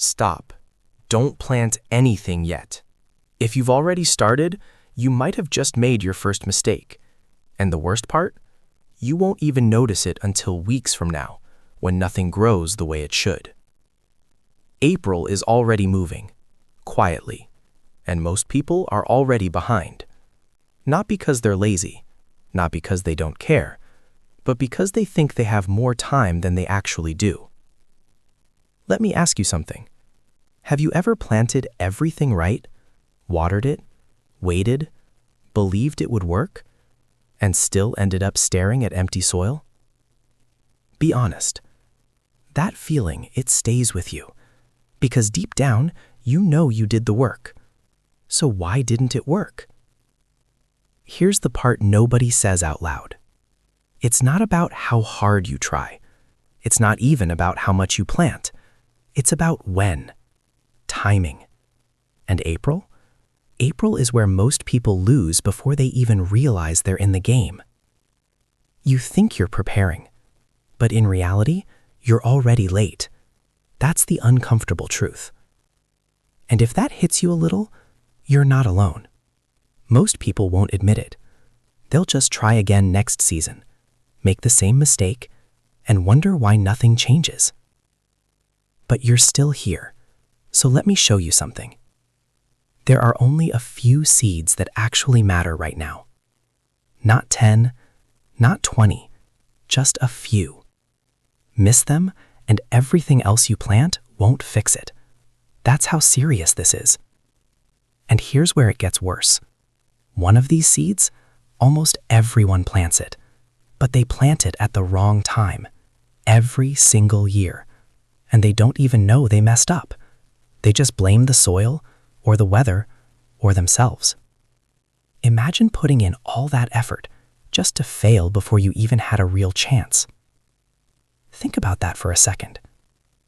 Stop. Don't plant anything yet. If you've already started, you might have just made your first mistake. And the worst part? You won't even notice it until weeks from now, when nothing grows the way it should. April is already moving, quietly, and most people are already behind. Not because they're lazy, not because they don't care, but because they think they have more time than they actually do. Let me ask you something. Have you ever planted everything right, watered it, waited, believed it would work, and still ended up staring at empty soil? Be honest. That feeling, it stays with you, because deep down, you know you did the work. So why didn't it work? Here's the part nobody says out loud. It's not about how hard you try. It's not even about how much you plant. It's about when. Timing. And April? April is where most people lose before they even realize they're in the game. You think you're preparing, but in reality, you're already late. That's the uncomfortable truth. And if that hits you a little, you're not alone. Most people won't admit it. They'll just try again next season, make the same mistake, and wonder why nothing changes. But you're still here, so let me show you something. There are only a few seeds that actually matter right now. Not 10, not 20, just a few. Miss them, and everything else you plant won't fix it. That's how serious this is. And here's where it gets worse. One of these seeds, almost everyone plants it, but they plant it at the wrong time, every single year, and they don't even know they messed up. They just blame the soil, or the weather, or themselves. Imagine putting in all that effort just to fail before you even had a real chance. Think about that for a second,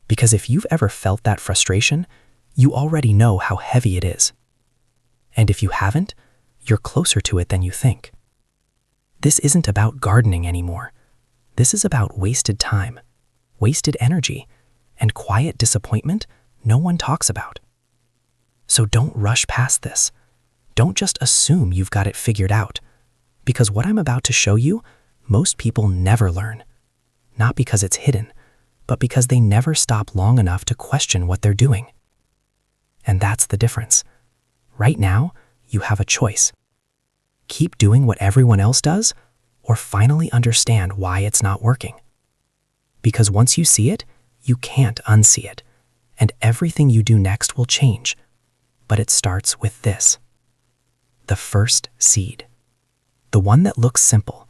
because if you've ever felt that frustration, you already know how heavy it is. And if you haven't, you're closer to it than you think. This isn't about gardening anymore. This is about wasted time, wasted energy, and quiet disappointment no one talks about. So don't rush past this. Don't just assume you've got it figured out, because what I'm about to show you, most people never learn. Not because it's hidden, but because they never stop long enough to question what they're doing. And that's the difference. Right now, you have a choice. Keep doing what everyone else does, or finally understand why it's not working. Because once you see it, you can't unsee it, and everything you do next will change. But it starts with this. The first seed. The one that looks simple,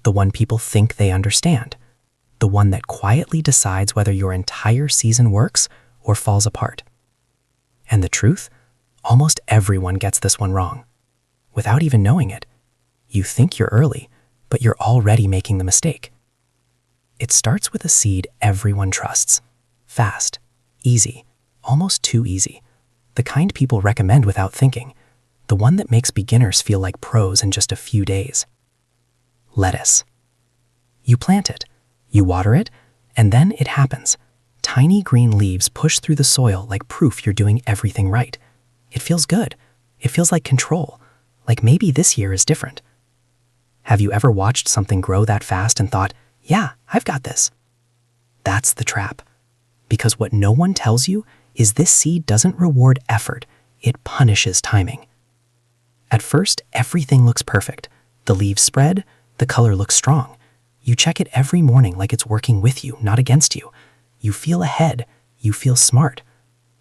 the one people think they understand, the one that quietly decides whether your entire season works or falls apart. And the truth? Almost everyone gets this one wrong. Without even knowing it, you think you're early, but you're already making the mistake. It starts with a seed everyone trusts. Fast, easy, almost too easy. The kind people recommend without thinking. The one that makes beginners feel like pros in just a few days. Lettuce. You plant it, you water it, and then it happens. Tiny green leaves push through the soil like proof you're doing everything right. It feels good. It feels like control, like maybe this year is different. Have you ever watched something grow that fast and thought, yeah, I've got this? That's the trap. Because what no one tells you is this seed doesn't reward effort, it punishes timing. At first, everything looks perfect. The leaves spread, the color looks strong. You check it every morning like it's working with you, not against you. You feel ahead, you feel smart.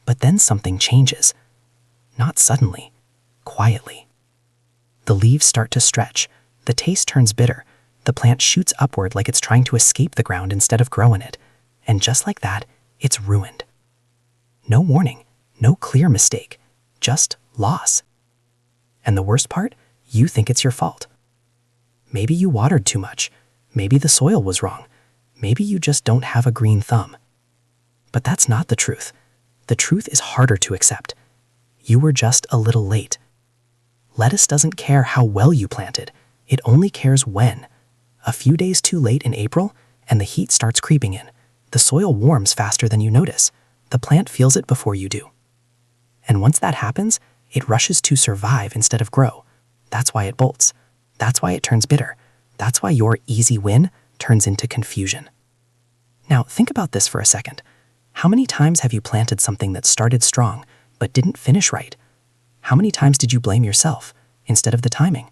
But then something changes. Not suddenly, quietly. The leaves start to stretch, the taste turns bitter, the plant shoots upward like it's trying to escape the ground instead of grow in it. And just like that, it's ruined. No warning, no clear mistake, just loss. And the worst part, you think it's your fault. Maybe you watered too much, maybe the soil was wrong, maybe you just don't have a green thumb. But that's not the truth. The truth is harder to accept. You were just a little late. Lettuce doesn't care how well you planted, it only cares when. A few days too late in April, and the heat starts creeping in. The soil warms faster than you notice. the plant feels it before you do. And once that happens, it rushes to survive instead of grow. That's why it bolts. That's why it turns bitter. That's why your easy win turns into confusion. Now, think about this for a second. How many times have you planted something that started strong but didn't finish right? How many times did you blame yourself instead of the timing?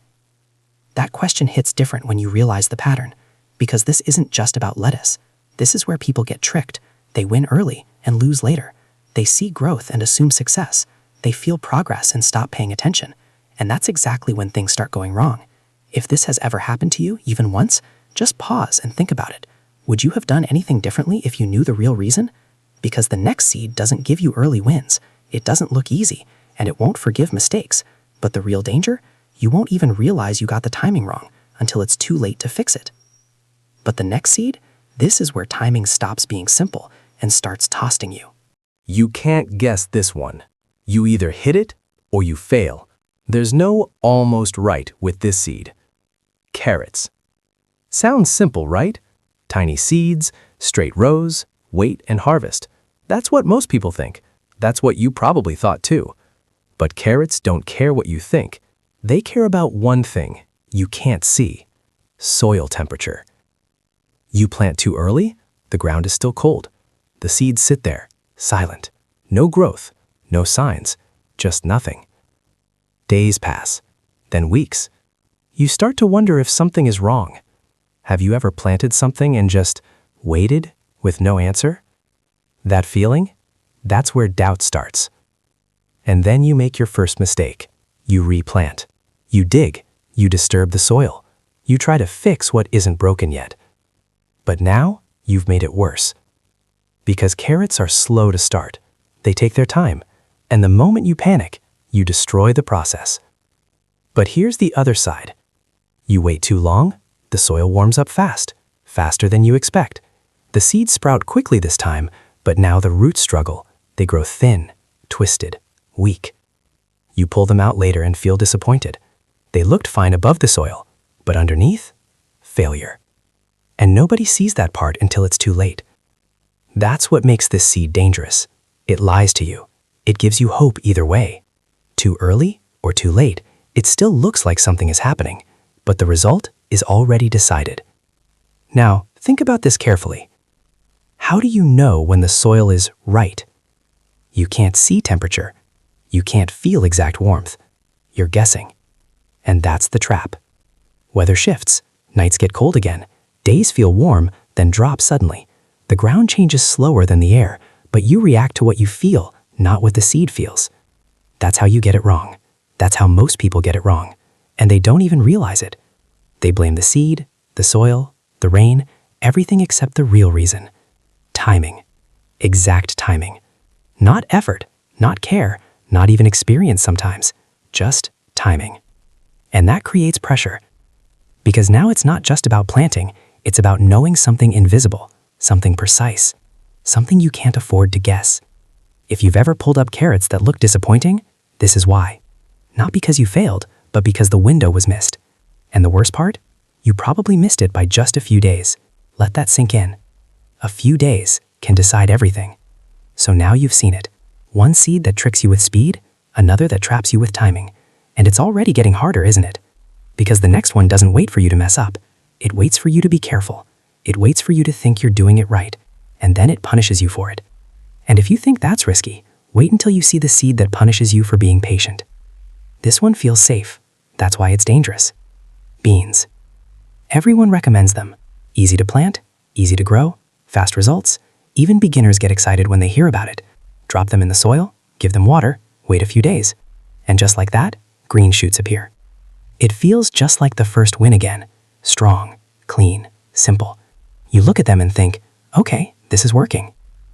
That question hits different when you realize the pattern, because this isn't just about lettuce. This is where people get tricked. They win early and lose later. They see growth and assume success. They feel progress and stop paying attention. And that's exactly when things start going wrong. If this has ever happened to you, even once, just pause and think about it. Would you have done anything differently if you knew the real reason? Because the next seed doesn't give you early wins. It doesn't look easy, and it won't forgive mistakes. But the real danger? You won't even realize you got the timing wrong until it's too late to fix it. But the next seed? This is where timing stops being simple and starts tossing you. You can't guess this one. You either hit it or you fail. There's no almost right with this seed. Carrots. Sounds simple, right? Tiny seeds, straight rows, wait and harvest. That's what most people think. That's what you probably thought too. But carrots don't care what you think. They care about one thing you can't see: soil temperature. You plant too early, the ground is still cold. The seeds sit there, silent. No growth, no signs, just nothing. Days pass, then weeks. You start to wonder if something is wrong. Have you ever planted something and just waited with no answer? That feeling? That's where doubt starts. And then you make your first mistake. You replant. You dig. You disturb the soil. You try to fix what isn't broken yet. But now you've made it worse. Because carrots are slow to start. They take their time. And the moment you panic, you destroy the process. But here's the other side. You wait too long, the soil warms up fast, faster than you expect. The seeds sprout quickly this time, but now the roots struggle. They grow thin, twisted, weak. You pull them out later and feel disappointed. They looked fine above the soil, but underneath? Failure. And nobody sees that part until it's too late. That's what makes this seed dangerous. It lies to you. It gives you hope either way. Too early or too late, it still looks like something is happening, but the result is already decided. Now, think about this carefully. How do you know when the soil is right? You can't see temperature. You can't feel exact warmth. You're guessing. And that's the trap. Weather shifts. Nights get cold again. Days feel warm, then drop suddenly. The ground changes slower than the air, but you react to what you feel, not what the seed feels. That's how you get it wrong. That's how most people get it wrong. And they don't even realize it. They blame the seed, the soil, the rain, everything except the real reason. Timing. Exact timing. Not effort, not care, not even experience sometimes. Just timing. And that creates pressure. Because now it's not just about planting, it's about knowing something invisible, something precise, something you can't afford to guess. If you've ever pulled up carrots that look disappointing, this is why. Not because you failed, but because the window was missed. And the worst part? You probably missed it by just a few days. Let that sink in. A few days can decide everything. So now you've seen it. One seed that tricks you with speed, another that traps you with timing. And it's already getting harder, isn't it? Because the next one doesn't wait for you to mess up. It waits for you to be careful. It waits for you to think you're doing it right. And then it punishes you for it. And if you think that's risky, wait until you see the seed that punishes you for being patient. This one feels safe. That's why it's dangerous. Beans. Everyone recommends them. Easy to plant, easy to grow, fast results. Even beginners get excited when they hear about it. Drop them in the soil, give them water, wait a few days. And just like that, green shoots appear. It feels just like the first win again. Strong, clean, simple. You look at them and think, okay, this is working.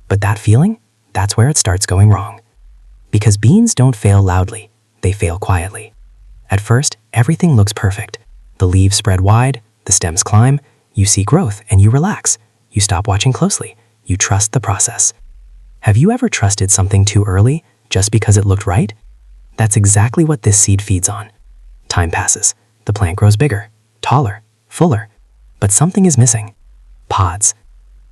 But that feeling, that's where it starts going wrong. Because beans don't fail loudly, they fail quietly. At first, everything looks perfect. The leaves spread wide, the stems climb, you see growth and you relax. You stop watching closely. You trust the process. Have you ever trusted something too early just because it looked right? That's exactly what this seed feeds on. Time passes. The plant grows bigger, taller, fuller. But something is missing. Pods.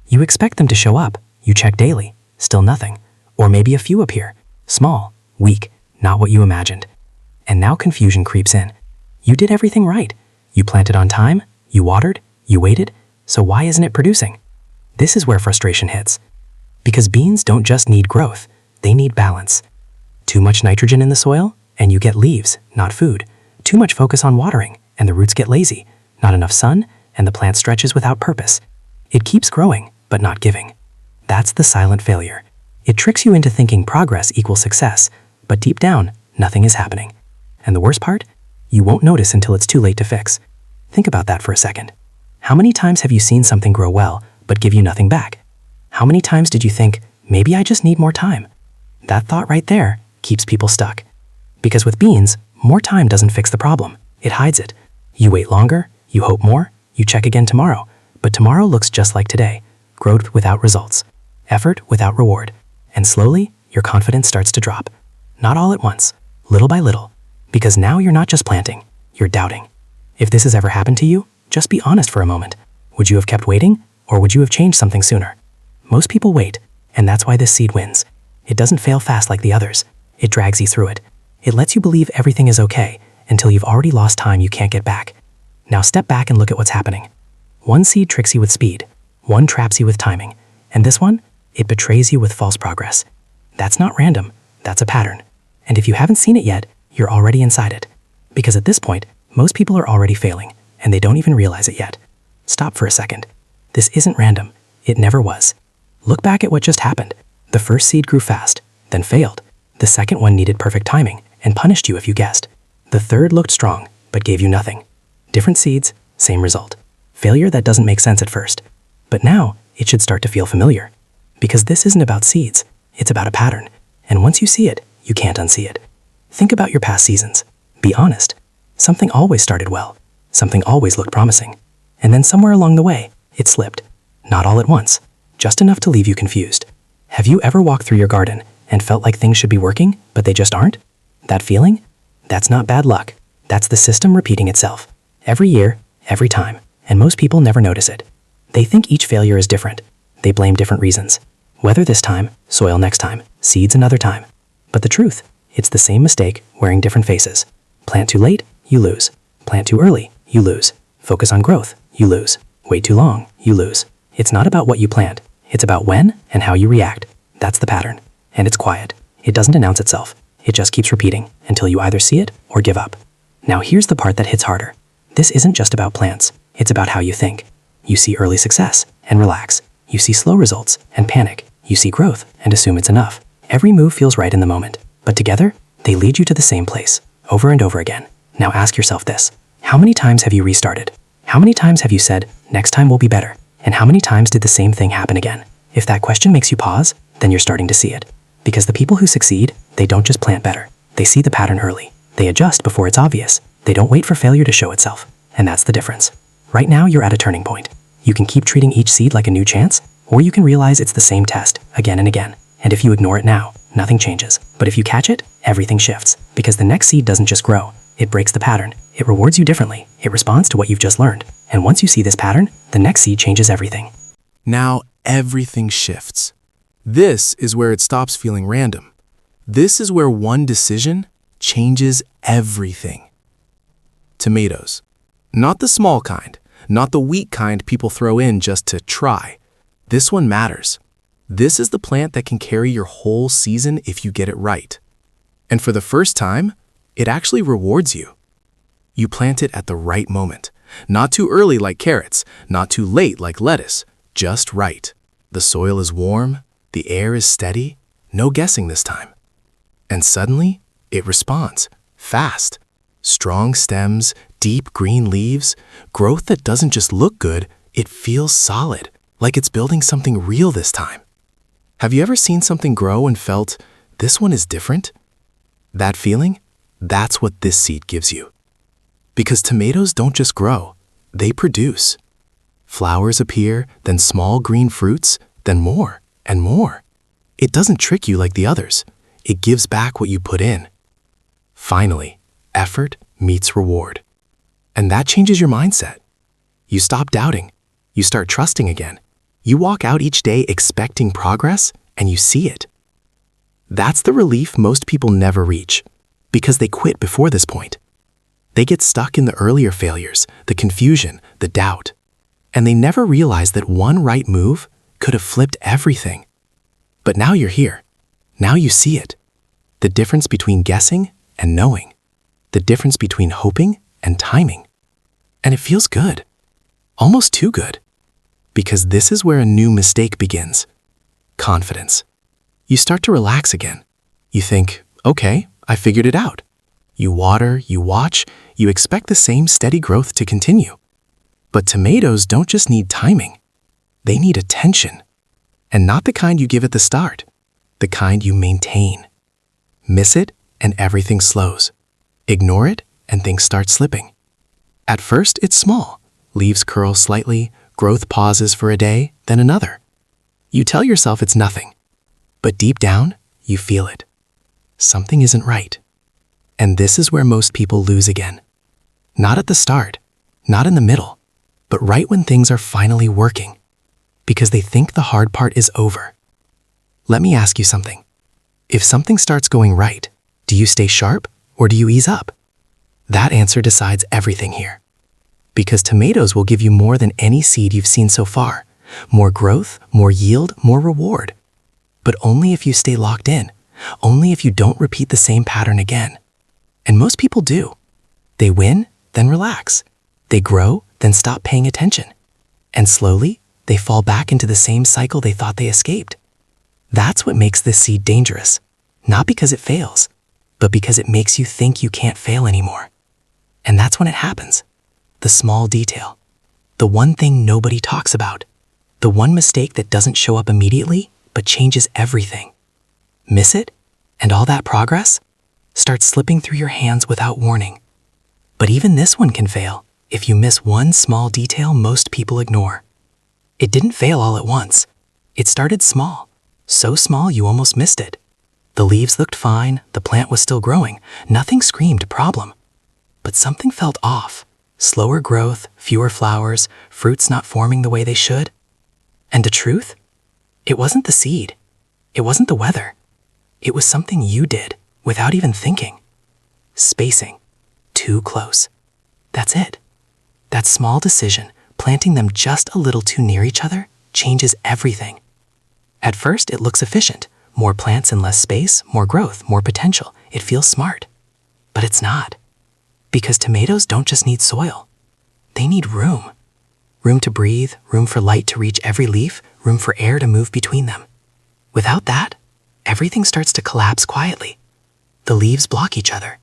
You expect them to show up. You check daily. Still nothing. Or maybe a few appear, small, weak, not what you imagined. And now confusion creeps in. You did everything right. You planted on time, you watered, you waited, so why isn't it producing? This is where frustration hits. Because beans don't just need growth, they need balance. Too much nitrogen in the soil, and you get leaves, not food. Too much focus on watering, and the roots get lazy. Not enough sun, and the plant stretches without purpose. It keeps growing, but not giving. That's the silent failure. It tricks you into thinking progress equals success, but deep down, nothing is happening. And the worst part? You won't notice until it's too late to fix. Think about that for a second. How many times have you seen something grow well, but give you nothing back? How many times did you think, maybe I just need more time? That thought right there keeps people stuck. Because with beans, more time doesn't fix the problem. It hides it. You wait longer, you hope more, you check again tomorrow. But tomorrow looks just like today. Growth without results. Effort without reward. And slowly, your confidence starts to drop. Not all at once, little by little. Because now you're not just planting, you're doubting. If this has ever happened to you, just be honest for a moment. Would you have kept waiting, or would you have changed something sooner? Most people wait, and that's why this seed wins. It doesn't fail fast like the others. It drags you through it. It lets you believe everything is okay until you've already lost time you can't get back. Now step back and look at what's happening. One seed tricks you with speed, one traps you with timing, and this one, it betrays you with false progress. That's not random, that's a pattern. And if you haven't seen it yet, you're already inside it. Because at this point, most people are already failing, and they don't even realize it yet. Stop for a second. This isn't random. It never was. Look back at what just happened. The first seed grew fast, then failed. The second one needed perfect timing and punished you if you guessed. The third looked strong, but gave you nothing. Different seeds, same result. Failure that doesn't make sense at first. But now, it should start to feel familiar. Because this isn't about seeds, it's about a pattern. And once you see it, you can't unsee it. Think about your past seasons. Be honest. Something always started well. Something always looked promising. And then somewhere along the way, it slipped. Not all at once, just enough to leave you confused. Have you ever walked through your garden and felt like things should be working, but they just aren't? That feeling? That's not bad luck. That's the system repeating itself. Every year, every time, and most people never notice it. They think each failure is different. They blame different reasons. Weather this time, soil next time, seeds another time. But the truth, it's the same mistake wearing different faces. Plant too late, you lose. Plant too early, you lose. Focus on growth, you lose. Wait too long, you lose. It's not about what you plant. It's about when and how you react. That's the pattern. And it's quiet. It doesn't announce itself. It just keeps repeating until you either see it or give up. Now here's the part that hits harder. This isn't just about plants. It's about how you think. You see early success and relax. You see slow results and panic. You see growth and assume it's enough. Every move feels right in the moment, but together, they lead you to the same place, over and over again. Now ask yourself this. How many times have you restarted? How many times have you said, next time will be better? And how many times did the same thing happen again? If that question makes you pause, then you're starting to see it. Because the people who succeed, they don't just plant better. They see the pattern early. They adjust before it's obvious. They don't wait for failure to show itself. And that's the difference. Right now, you're at a turning point. You can keep treating each seed like a new chance, or you can realize it's the same test, again and again. And if you ignore it now, nothing changes. But if you catch it, everything shifts. Because the next seed doesn't just grow. It breaks the pattern. It rewards you differently. It responds to what you've just learned. And once you see this pattern, the next seed changes everything. Now everything shifts. This is where it stops feeling random. This is where one decision changes everything. Tomatoes. Not the small kind, not the weak kind people throw in just to try. This one matters. This is the plant that can carry your whole season if you get it right. And for the first time, it actually rewards you. You plant it at the right moment. Not too early like carrots, not too late like lettuce, just right. The soil is warm, the air is steady, no guessing this time. And suddenly, it responds, fast. Strong stems, deep green leaves, growth that doesn't just look good, it feels solid, like it's building something real this time. Have you ever seen something grow and felt, this one is different? That feeling? That's what this seed gives you. Because tomatoes don't just grow, they produce. Flowers appear, then small green fruits, then more and more. It doesn't trick you like the others. It gives back what you put in. Finally, effort meets reward. And that changes your mindset. You stop doubting. You start trusting again. You walk out each day expecting progress, and you see it. That's the relief most people never reach, because they quit before this point. They get stuck in the earlier failures, the confusion, the doubt, and they never realize that one right move could have flipped everything. But now you're here. Now you see it. The difference between guessing and knowing. The difference between hoping and timing. And it feels good. Almost too good. Because this is where a new mistake begins. Confidence. You start to relax again. You think, okay, I figured it out. You water, you watch, you expect the same steady growth to continue. But tomatoes don't just need timing. They need attention. And not the kind you give at the start, the kind you maintain. Miss it, and everything slows. Ignore it, and things start slipping. At first, it's small. Leaves curl slightly, growth pauses for a day, then another. You tell yourself it's nothing. But deep down, you feel it. Something isn't right. And this is where most people lose again. Not at the start, not in the middle, but right when things are finally working. Because they think the hard part is over. Let me ask you something. If something starts going right, do you stay sharp or do you ease up? That answer decides everything here. Because tomatoes will give you more than any seed you've seen so far. More growth, more yield, more reward. But only if you stay locked in. Only if you don't repeat the same pattern again. And most people do. They win, then relax. They grow, then stop paying attention. And slowly, they fall back into the same cycle they thought they escaped. That's what makes this seed dangerous. Not because it fails, but because it makes you think you can't fail anymore. And that's when it happens. The small detail. The one thing nobody talks about. The one mistake that doesn't show up immediately, but changes everything. Miss it, and all that progress starts slipping through your hands without warning. But even this one can fail if you miss one small detail most people ignore. It didn't fail all at once. It started small, so small you almost missed it. The leaves looked fine, the plant was still growing, nothing screamed problem. But something felt off. Slower growth, fewer flowers, fruits not forming the way they should. And the truth? It wasn't the seed. It wasn't the weather. It was something you did without even thinking. Spacing. Too close. That's it. That small decision, planting them just a little too near each other, changes everything. At first, it looks efficient. More plants in less space, more growth, more potential. It feels smart. But it's not. Because tomatoes don't just need soil. They need room. Room to breathe, room for light to reach every leaf, room for air to move between them. Without that, everything starts to collapse quietly. The leaves block each other.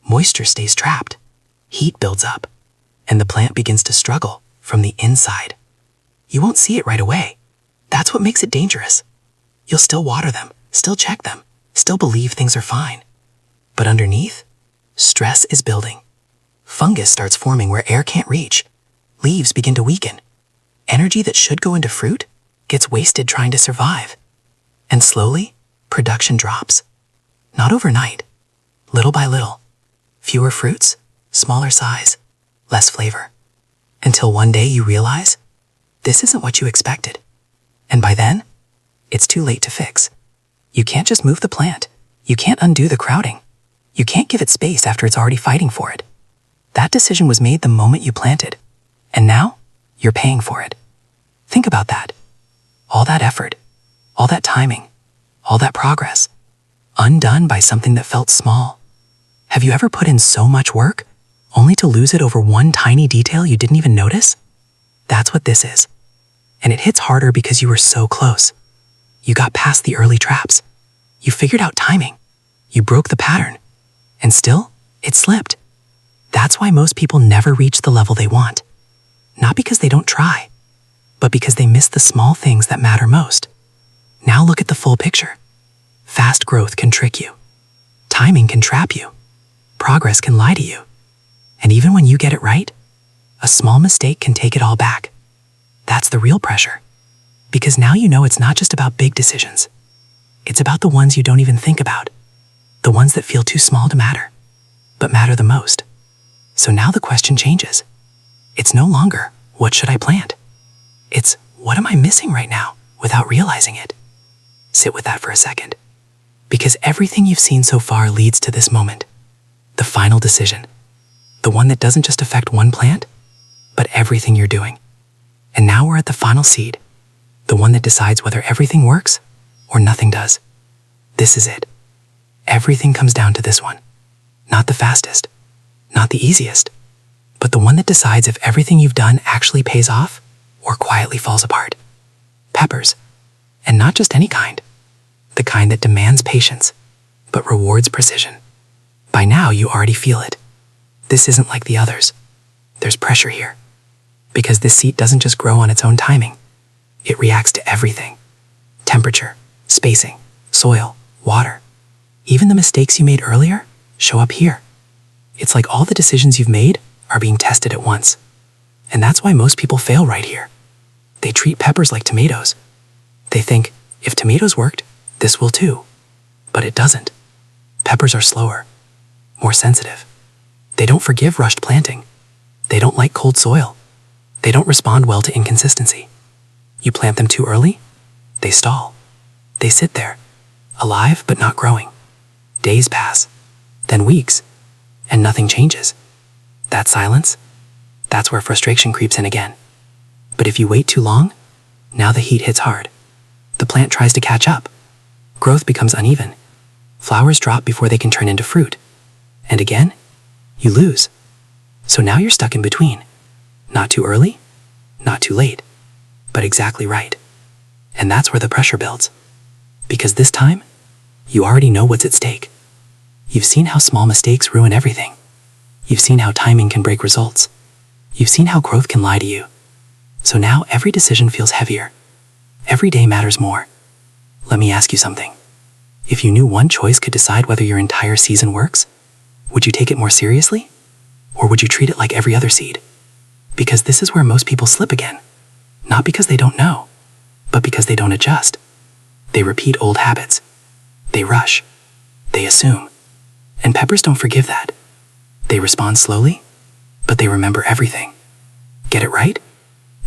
Moisture stays trapped. Heat builds up. And the plant begins to struggle from the inside. You won't see it right away. That's what makes it dangerous. You'll still water them, still check them, still believe things are fine. But underneath, stress is building. Fungus starts forming where air can't reach. Leaves begin to weaken. Energy that should go into fruit gets wasted trying to survive. And slowly, production drops. Not overnight. Little by little. Fewer fruits, smaller size, less flavor. Until one day you realize, this isn't what you expected. And by then, it's too late to fix. You can't just move the plant. You can't undo the crowding. You can't give it space after it's already fighting for it. That decision was made the moment you planted. And now, you're paying for it. Think about that. All that effort, all that timing, all that progress, undone by something that felt small. Have you ever put in so much work, only to lose it over one tiny detail you didn't even notice? That's what this is. And it hits harder because you were so close. You got past the early traps. You figured out timing. You broke the pattern. And still, it slipped. That's why most people never reach the level they want. Not because they don't try, but because they miss the small things that matter most. Now look at the full picture. Fast growth can trick you. Timing can trap you. Progress can lie to you. And even when you get it right, a small mistake can take it all back. That's the real pressure. Because now you know it's not just about big decisions. It's about the ones you don't even think about. The ones that feel too small to matter, but matter the most. So now the question changes. It's no longer, what should I plant? It's, what am I missing right now without realizing it? Sit with that for a second. Because everything you've seen so far leads to this moment, the final decision, the one that doesn't just affect one plant, but everything you're doing. And now we're at the final seed, the one that decides whether everything works or nothing does. This is it. Everything comes down to this one. Not the fastest, not the easiest, but the one that decides if everything you've done actually pays off or quietly falls apart. Peppers, and not just any kind. The kind that demands patience, but rewards precision. By now, you already feel it. This isn't like the others. There's pressure here. Because this seed doesn't just grow on its own timing. It reacts to everything. Temperature, spacing, soil, water. Even the mistakes you made earlier show up here. It's like all the decisions you've made are being tested at once. And that's why most people fail right here. They treat peppers like tomatoes. They think, if tomatoes worked, this will too. But it doesn't. Peppers are slower, more sensitive. They don't forgive rushed planting. They don't like cold soil. They don't respond well to inconsistency. You plant them too early, they stall. They sit there, alive but not growing. Days pass, then weeks, and nothing changes. That silence, that's where frustration creeps in again. But if you wait too long, now the heat hits hard. The plant tries to catch up. Growth becomes uneven. Flowers drop before they can turn into fruit. And again, you lose. So now you're stuck in between. Not too early, not too late, but exactly right. And that's where the pressure builds. Because this time, you already know what's at stake. You've seen how small mistakes ruin everything. You've seen how timing can break results. You've seen how growth can lie to you. So now every decision feels heavier. Every day matters more. Let me ask you something. If you knew one choice could decide whether your entire season works, would you take it more seriously? Or would you treat it like every other seed? Because this is where most people slip again. Not because they don't know, but because they don't adjust. They repeat old habits. They rush. They assume. And peppers don't forgive that. They respond slowly, but they remember everything. Get it right,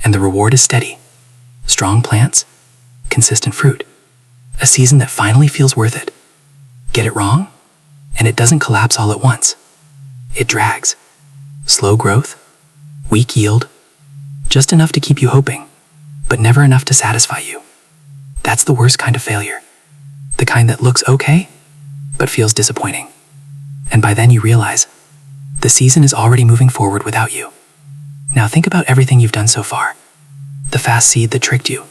and the reward is steady. Strong plants, consistent fruit. A season that finally feels worth it. Get it wrong, and it doesn't collapse all at once. It drags. Slow growth, weak yield, just enough to keep you hoping, but never enough to satisfy you. That's the worst kind of failure. The kind that looks okay, but feels disappointing. And by then you realize, the season is already moving forward without you. Now think about everything you've done so far. The fast seed that tricked you.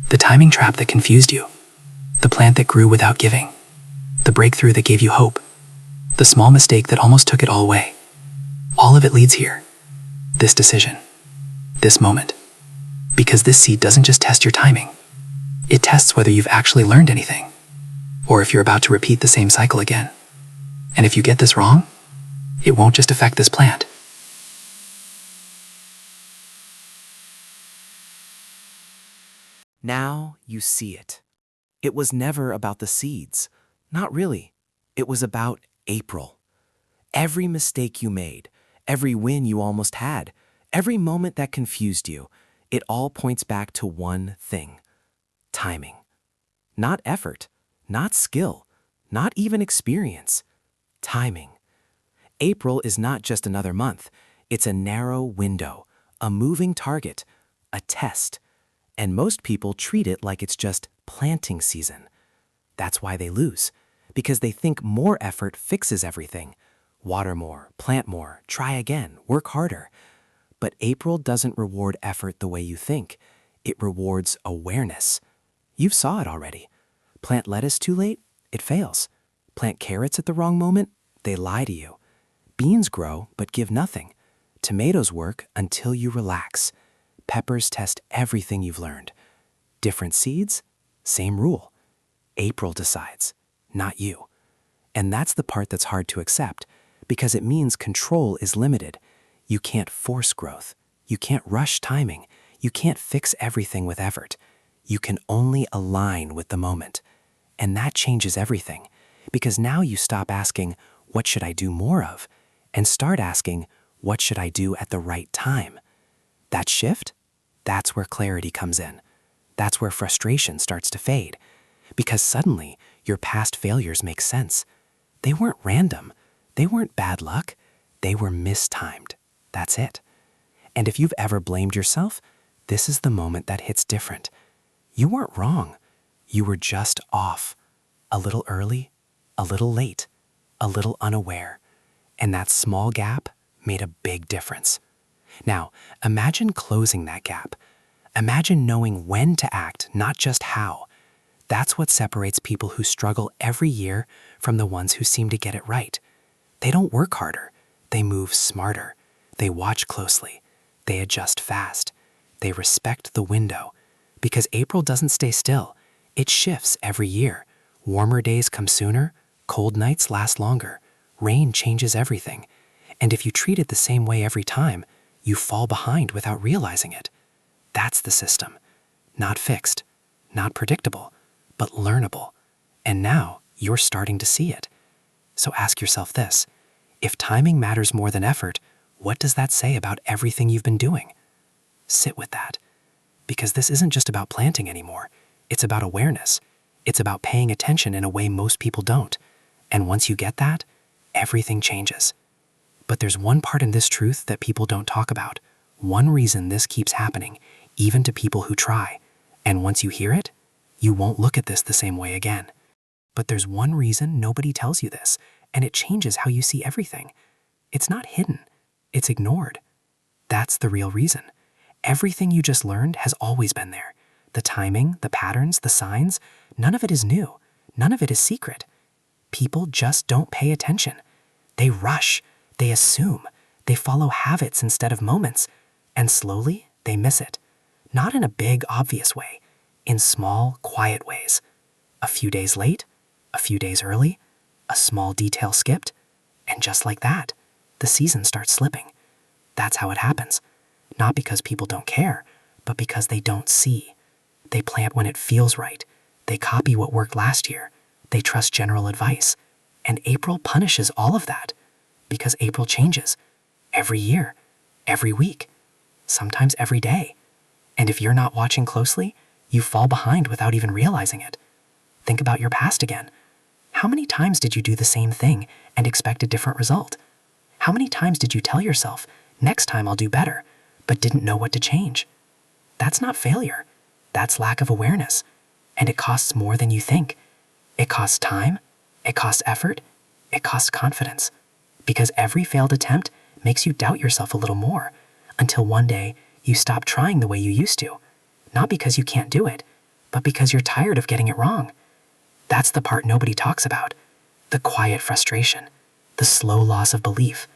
The timing trap that confused you. The plant that grew without giving. The breakthrough that gave you hope. The small mistake that almost took it all away. All of it leads here. This decision. This moment. Because this seed doesn't just test your timing. It tests whether you've actually learned anything. Or if you're about to repeat the same cycle again. And if you get this wrong, it won't just affect this plant. Now you see it. It was never about the seeds. Not really. It was about April. Every mistake you made, every win you almost had, every moment that confused you, it all points back to one thing: timing. Not effort, not skill, not even experience. Timing. April is not just another month. It's a narrow window, a moving target, a test. And most people treat it like it's just planting season. That's why they lose, because they think more effort fixes everything. Water more, plant more, try again, work harder. But April doesn't reward effort the way you think. It rewards awareness. You saw it already. Plant lettuce too late, it fails. Plant carrots at the wrong moment, they lie to you. Beans grow but give nothing. Tomatoes work until you relax. Peppers test everything you've learned. Different seeds, same rule. April decides, not you. And that's the part that's hard to accept, because it means control is limited. You can't force growth. You can't rush timing. You can't fix everything with effort. You can only align with the moment. And that changes everything, because now you stop asking, what should I do more of? And start asking, what should I do at the right time? That shift? That's where clarity comes in. That's where frustration starts to fade. Because suddenly, Your past failures make sense. They weren't random. They weren't bad luck. They were mistimed. That's it. And if you've ever blamed yourself, this is the moment that hits different. You weren't wrong. You were just off. A little early, a little late, a little unaware. And that small gap made a big difference. Now, imagine closing that gap. Imagine knowing when to act, not just how. That's what separates people who struggle every year from the ones who seem to get it right. They don't work harder. They move smarter. They watch closely. They adjust fast. They respect the window. Because April doesn't stay still. It shifts every year. Warmer days come sooner. Cold nights last longer. Rain changes everything. And if you treat it the same way every time, you fall behind without realizing it. That's the system. Not fixed, not predictable, but learnable. And now you're starting to see it. So ask yourself this: if timing matters more than effort, what does that say about everything you've been doing? Sit with that. Because this isn't just about planting anymore. It's about awareness. It's about paying attention in a way most people don't. And once you get that, everything changes. But there's one part in this truth that people don't talk about. One reason this keeps happening, even to people who try. And once you hear it, you won't look at this the same way again. But there's one reason nobody tells you this, and it changes how you see everything. It's not hidden. It's ignored. That's the real reason. Everything you just learned has always been there. The timing, the patterns, the signs, none of it is new. None of it is secret. People just don't pay attention. They rush. They assume. They follow habits instead of moments. And slowly, they miss it. Not in a big, obvious way. In small, quiet ways. A few days late, a few days early, a small detail skipped, and just like that, the season starts slipping. That's how it happens. Not because people don't care, but because they don't see. They plant when it feels right. They copy what worked last year. They trust general advice. And April punishes all of that. Because April changes. Every year. Every week. Sometimes every day. And if you're not watching closely, you fall behind without even realizing it. Think about your past again. How many times did you do the same thing and expect a different result? How many times did you tell yourself, next time I'll do better, but didn't know what to change? That's not failure. That's lack of awareness. And it costs more than you think. It costs time. It costs effort. It costs confidence. Because every failed attempt makes you doubt yourself a little more, until one day you stop trying the way you used to. Not because you can't do it, but because you're tired of getting it wrong. That's the part nobody talks about. The quiet frustration. The slow loss of belief.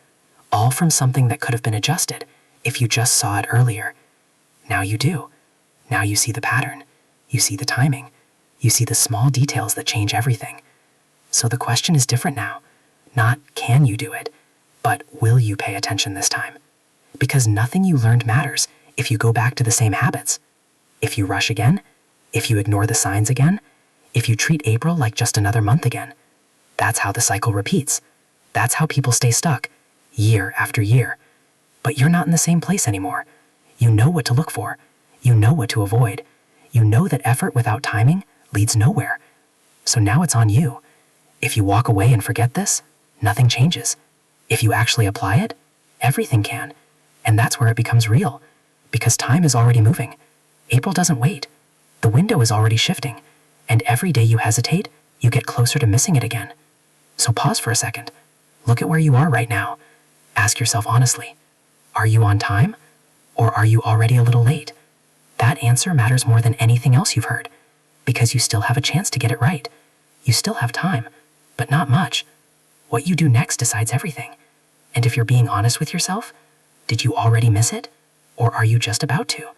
All from something that could have been adjusted if you just saw it earlier. Now you do. Now you see the pattern. You see the timing. You see the small details that change everything. So the question is different now. Not can you do it, but will you pay attention this time? Because nothing you learned matters if you go back to the same habits. If you rush again, if you ignore the signs again, if you treat April like just another month again. That's how the cycle repeats. That's how people stay stuck, year after year. But you're not in the same place anymore. You know what to look for. You know what to avoid. You know that effort without timing leads nowhere. So now it's on you. If you walk away and forget this, nothing changes. If you actually apply it, everything can. And that's where it becomes real. Because time is already moving. April doesn't wait. The window is already shifting. And every day you hesitate, you get closer to missing it again. So pause for a second. Look at where you are right now. Ask yourself honestly, are you on time? Or are you already a little late? That answer matters more than anything else you've heard. Because you still have a chance to get it right. You still have time, but not much. What you do next decides everything. And if you're being honest with yourself, did you already miss it? Or are you just about to?